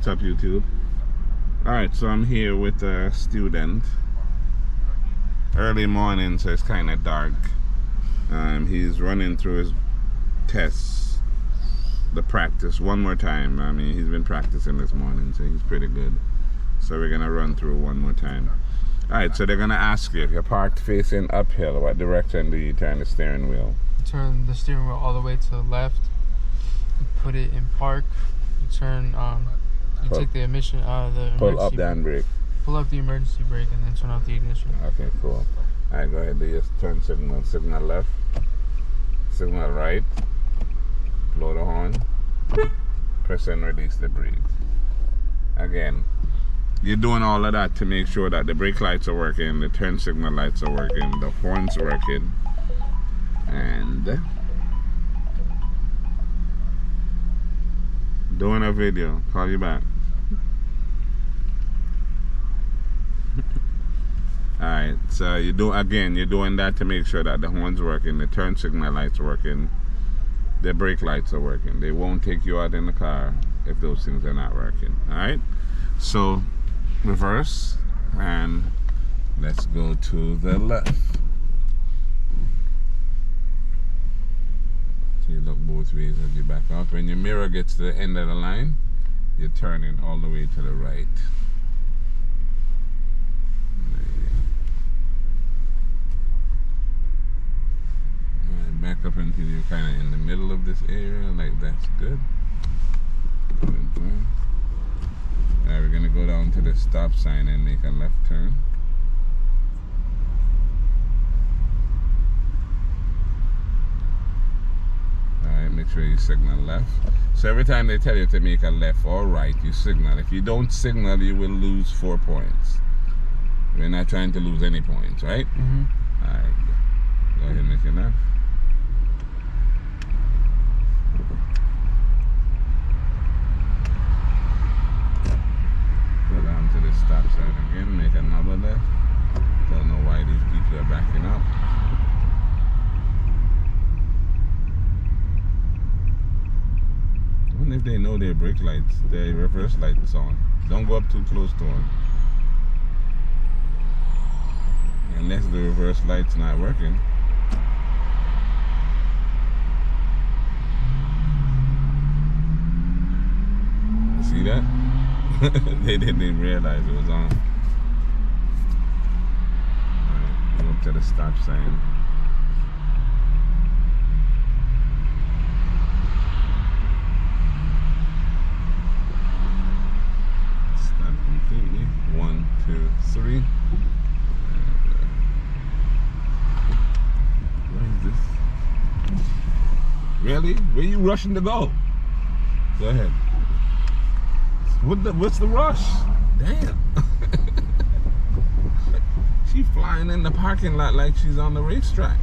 What's up, YouTube? Alright, so I'm here with a student. Early morning, so it's kind of dark. He's running through his tests, the practice one more time. I mean, he's been practicing this morning, so he's pretty good. So we're gonna run through one more time. Alright, so they're gonna ask you, if you're parked facing uphill, what direction do you turn the steering wheel? Turn the steering wheel all the way to the left. You put it in park. You turn, you take the emission, the pull up the handbrake. Pull up the emergency brake and then turn off the ignition. Okay, cool. Alright, go ahead, do your turn signal. Signal left, signal right, blow the horn, press and release the brake. Again, you're doing all of that to make sure that the brake lights are working, the turn signal lights are working, the horn's working, and doing a video. Call you back. Alright, so you're doing that to make sure that the horn's working, the turn signal lights are working, the brake lights are working. They won't take you out in the car if those things are not working. Alright, so reverse and let's go to the left. So you look both ways as you back up. When your mirror gets to the end of the line, you're turning all the way to the right. Alright, back up until you're kind of in the middle of this area, like that's good. Alright, we're gonna go down to the stop sign and make a left turn. Alright, make sure you signal left. So every time they tell you to make a left or right, you signal. If you don't signal, you will lose 4 points. We're not trying to lose any points, right? Mm-hmm. Alright, go ahead and make it left. Go down to the stop sign again, make another left. Don't know why these people are backing up. I wonder if they know their brake lights, their reverse lights on. Don't go up too close to them. Unless the reverse light's not working. See that? They didn't even realize it was on. Alright, go up to the stop sign. Stop completely. 1, 2, 3. What is this? Really? Where you rushing to go? Go ahead. What's the rush? Damn. She flying in the parking lot like she's on the racetrack.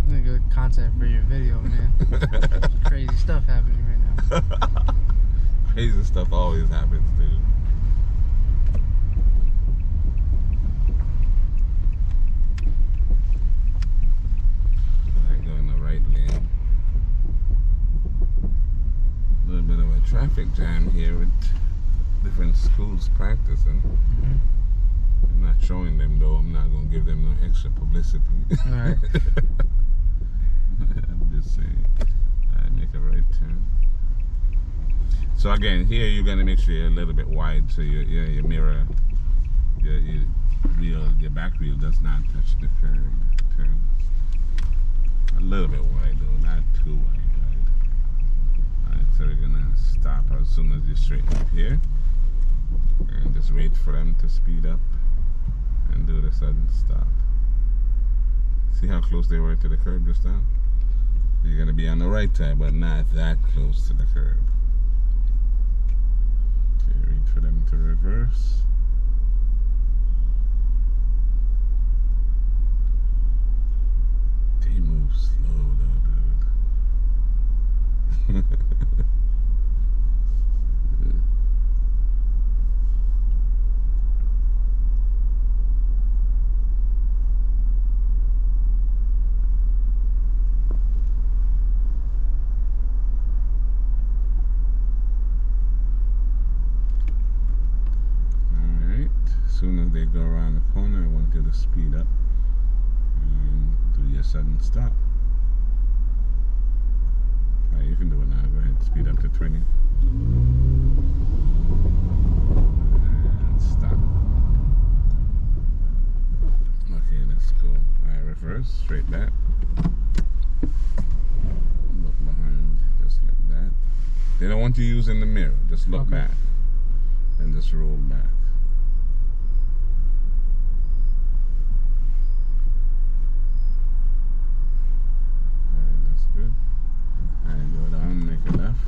Good content for your video, man. Crazy stuff happening right now. Crazy stuff always happens, dude. Alright, go in the right lane. A little bit of a traffic jam here with different schools practicing. Mm-hmm. I'm not showing them though. I'm not gonna give them no extra publicity. Alright. I'm just saying. Alright, make a right turn. So again, here you're gonna make sure you're a little bit wide so your mirror, your back wheel does not touch the curb. Turn a little bit wide though, not too wide. Alright, so we're gonna stop as soon as you straighten up here. And just wait for them to speed up and do the sudden stop. See how close they were to the curb just now? You're gonna be on the right side, but not that close to the curb. Okay, wait for them to reverse. They move slow though, dude. soon as they go around the corner, I want you to speed up and do your sudden stop. Alright, you can do it now. Go ahead, speed up to 20. And stop. Okay, that's cool. Alright, reverse, straight back. Look behind, just like that. They don't want you using the mirror. Just look back. And just roll back. Alright, that's good. Alright, go down, make a left.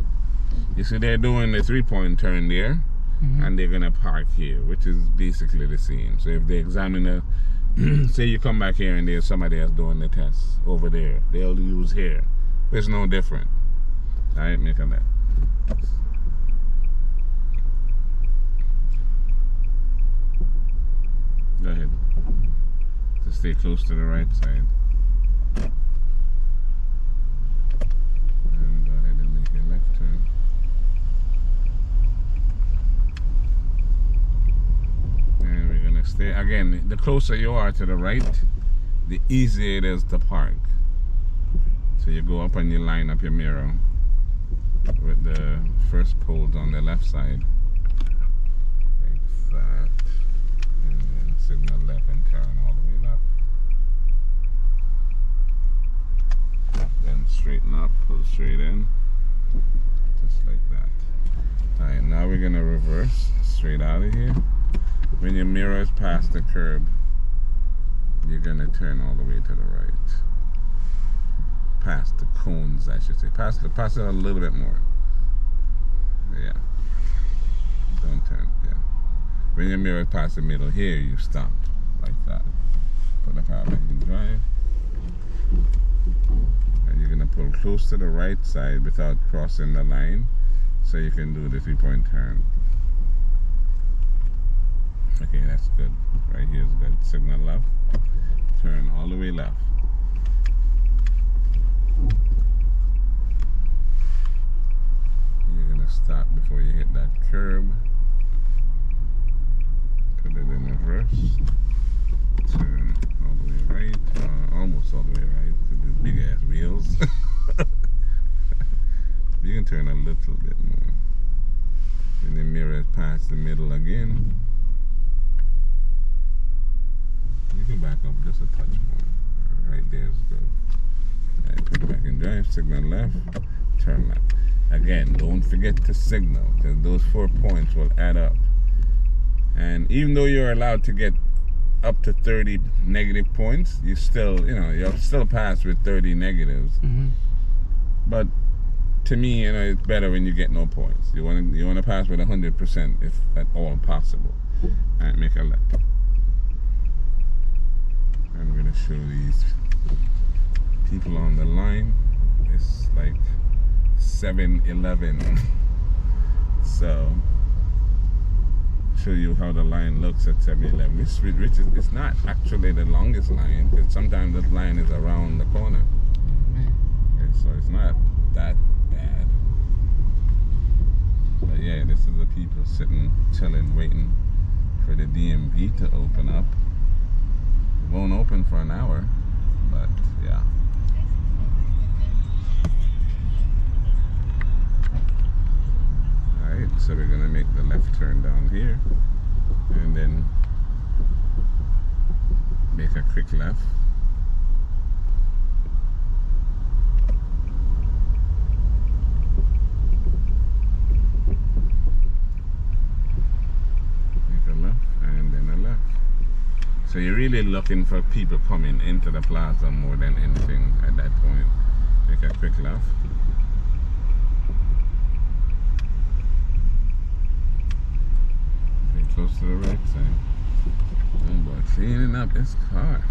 You see they're doing the 3-point turn there, and they're gonna park here, which is basically the same. So if the examiner, say you come back here and there's somebody else doing the test over there, they'll use here. It's no different. Alright, make a left. Go ahead. Just stay close to the right side. And go ahead and make a left turn. And we're gonna stay. Again, the closer you are to the right, the easier it is to park. So you go up and you line up your mirror with the first poles on the left side. Like that. And then signal left and turn all the way left. Then straighten up, pull straight in. Just like that. Alright, now we're gonna reverse straight out of here. When your mirror is past the curb, you're gonna turn all the way to the right. Past the cones, I should say. Past it a little bit more. Yeah. Don't turn, yeah. When your mirror is past the middle here, you stop. Like that. Put the power back in drive. And you're gonna pull close to the right side without crossing the line, so you can do the 3-point turn. Okay, that's good. Right here is good. Signal left. Turn all the way left. You're gonna stop before you hit that curb. Put it in reverse. Turn all the way right. Almost all the way right to these big ass wheels. You can turn a little bit more. Then the mirror is past the middle again. You can back up just a touch more. Right there is good. Right, put it back in drive, signal left, turn left. Again, don't forget to signal, because those 4 points will add up. And even though you're allowed to get up to 30 negative points, you still, you'll still pass with 30 negatives. But to me, it's better when you get no points. You want to pass with 100% if at all possible. Alright, make a left. I'm gonna show these people on the line. It's like 7-Eleven. So show you how the line looks at 7-Eleven. It's not actually the longest line, because sometimes the line is around the corner. Okay, so it's not that bad. But yeah, this is the people sitting, chilling, waiting for the DMV to open up. It won't open for an hour, but yeah. Alright, so we're gonna make the left turn down here and then make a quick left. Make a left and then a left. So you're really looking for people coming into the plaza more than anything at that point. Make a quick left. Get close to the right side. Oh boy, cleaning up this car.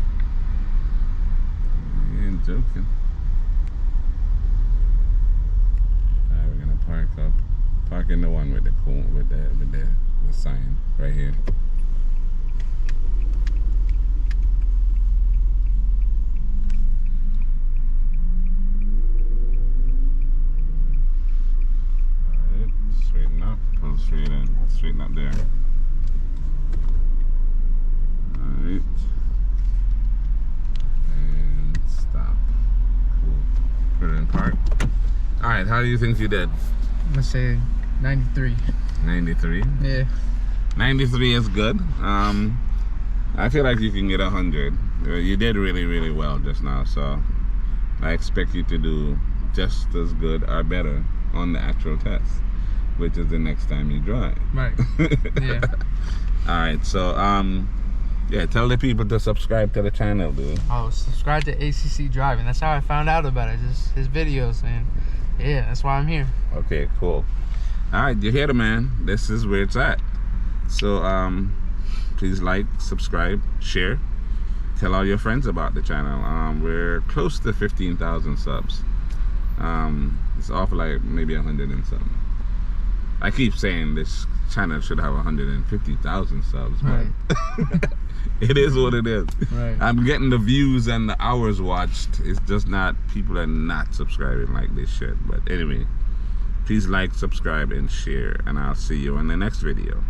You ain't joking. Alright, we're gonna park up. Park in the one with the cone, with the sign right here. Straighten up there. how do you think you did? I'm gonna say 93. 93. Yeah. 93 is good. I feel like you can get 100. You did really, really well just now, so I expect you to do just as good or better on the actual test, which is the next time you drive. Right. Yeah. All right, so yeah, tell the people to subscribe to the channel, dude. Oh, subscribe to ACC Driving. That's how I found out about it. Just his videos, and yeah, that's why I'm here. Okay, cool. All right, you hear the man. This is where it's at. So please like, subscribe, share, tell all your friends about the channel. We're close to 15,000 subs. It's off like maybe 100 and something. I keep saying this channel should have 150,000 subs, but Right. it is what it is. Right. I'm getting the views and the hours watched. It's just not, people are not subscribing like they should. But anyway, please like, subscribe, and share, and I'll see you in the next video.